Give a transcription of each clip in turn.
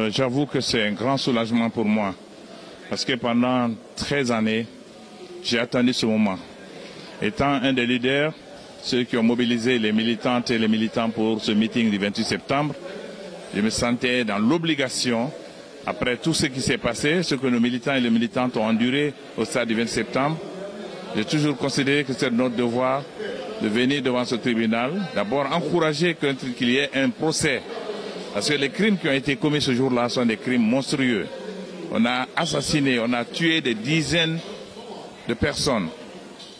J'avoue que c'est un grand soulagement pour moi, parce que pendant 13 années, j'ai attendu ce moment. Étant un des leaders, ceux qui ont mobilisé les militantes et les militants pour ce meeting du 28 septembre, je me sentais dans l'obligation, après tout ce qui s'est passé, ce que nos militants et les militantes ont enduré au stade du 20 septembre, j'ai toujours considéré que c'est notre devoir de venir devant ce tribunal, d'abord encourager qu'il y ait un procès. Parce que les crimes qui ont été commis ce jour-là sont des crimes monstrueux. On a assassiné, on a tué des dizaines de personnes.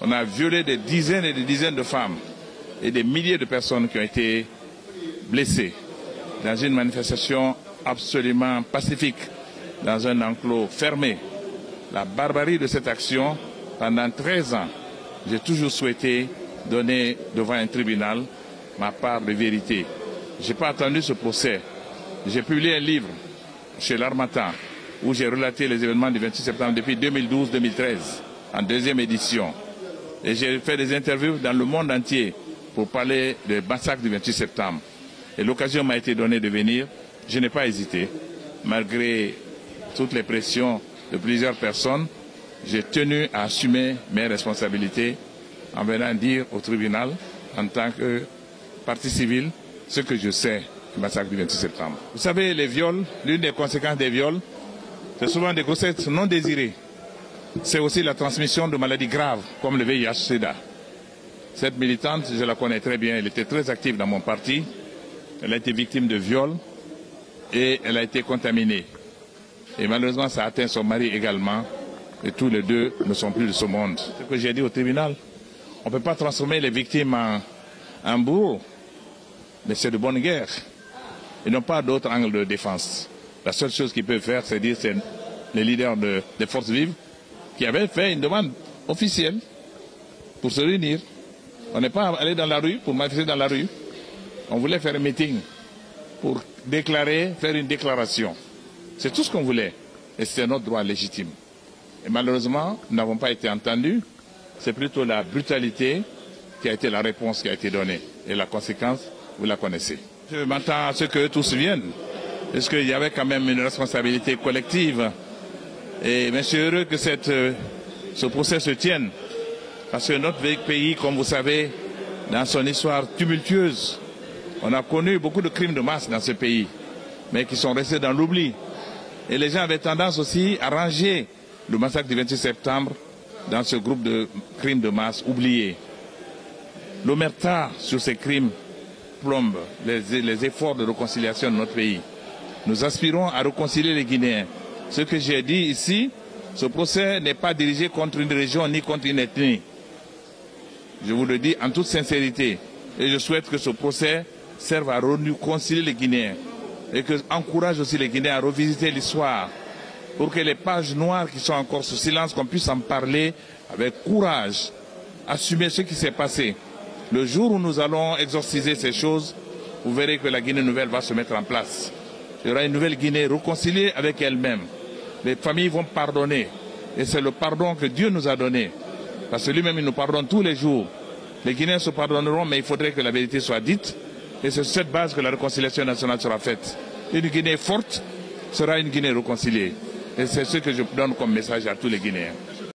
On a violé des dizaines et des dizaines de femmes. Et des milliers de personnes qui ont été blessées dans une manifestation absolument pacifique, dans un enclos fermé. La barbarie de cette action, pendant 13 ans, j'ai toujours souhaité donner devant un tribunal ma part de vérité. Je n'ai pas attendu ce procès. J'ai publié un livre chez l'Harmattan où j'ai relaté les événements du 26 septembre depuis 2012-2013, en deuxième édition. Et j'ai fait des interviews dans le monde entier pour parler des massacres du 28 septembre. Et l'occasion m'a été donnée de venir. Je n'ai pas hésité. Malgré toutes les pressions de plusieurs personnes, j'ai tenu à assumer mes responsabilités en venant dire au tribunal, en tant que partie civile, ce que je sais du massacre du 28 septembre. Vous savez, les viols, l'une des conséquences des viols, c'est souvent des grossesses non désirées. C'est aussi la transmission de maladies graves, comme le VIH-Sida. Cette militante, je la connais très bien, elle était très active dans mon parti. Elle a été victime de viol et elle a été contaminée. Et malheureusement, ça a atteint son mari également. Et tous les deux ne sont plus de ce monde. Ce que j'ai dit au tribunal, on ne peut pas transformer les victimes en bourreaux. Mais c'est de bonne guerre. Ils n'ont pas d'autre angle de défense. La seule chose qu'ils peuvent faire, c'est dire que c'est les leaders des forces vives qui avaient fait une demande officielle pour se réunir. On n'est pas allé dans la rue pour manifester dans la rue. On voulait faire un meeting pour déclarer, faire une déclaration. C'est tout ce qu'on voulait. Et c'était notre droit légitime. Et malheureusement, nous n'avons pas été entendus. C'est plutôt la brutalité qui a été la réponse qui a été donnée. Et la conséquence, vous la connaissez. Je m'attends à ce que tous viennent, parce qu'il y avait quand même une responsabilité collective. Et je suis heureux que ce procès se tienne, parce que notre pays, comme vous savez, dans son histoire tumultueuse, on a connu beaucoup de crimes de masse dans ce pays, mais qui sont restés dans l'oubli. Et les gens avaient tendance aussi à ranger le massacre du 26 septembre dans ce groupe de crimes de masse oubliés. L'omerta sur ces crimes plombe les efforts de réconciliation de notre pays. Nous aspirons à réconcilier les Guinéens. Ce que j'ai dit ici, ce procès n'est pas dirigé contre une région ni contre une ethnie. Je vous le dis en toute sincérité. Et je souhaite que ce procès serve à réconcilier les Guinéens et que encourage aussi les Guinéens à revisiter l'histoire pour que les pages noires qui sont encore sous silence, qu'on puisse en parler avec courage, assumer ce qui s'est passé. Le jour où nous allons exorciser ces choses, vous verrez que la Guinée nouvelle va se mettre en place. Il y aura une nouvelle Guinée réconciliée avec elle-même. Les familles vont pardonner. Et c'est le pardon que Dieu nous a donné. Parce que lui-même, il nous pardonne tous les jours. Les Guinéens se pardonneront, mais il faudrait que la vérité soit dite. Et c'est sur cette base que la réconciliation nationale sera faite. Une Guinée forte sera une Guinée réconciliée. Et c'est ce que je donne comme message à tous les Guinéens.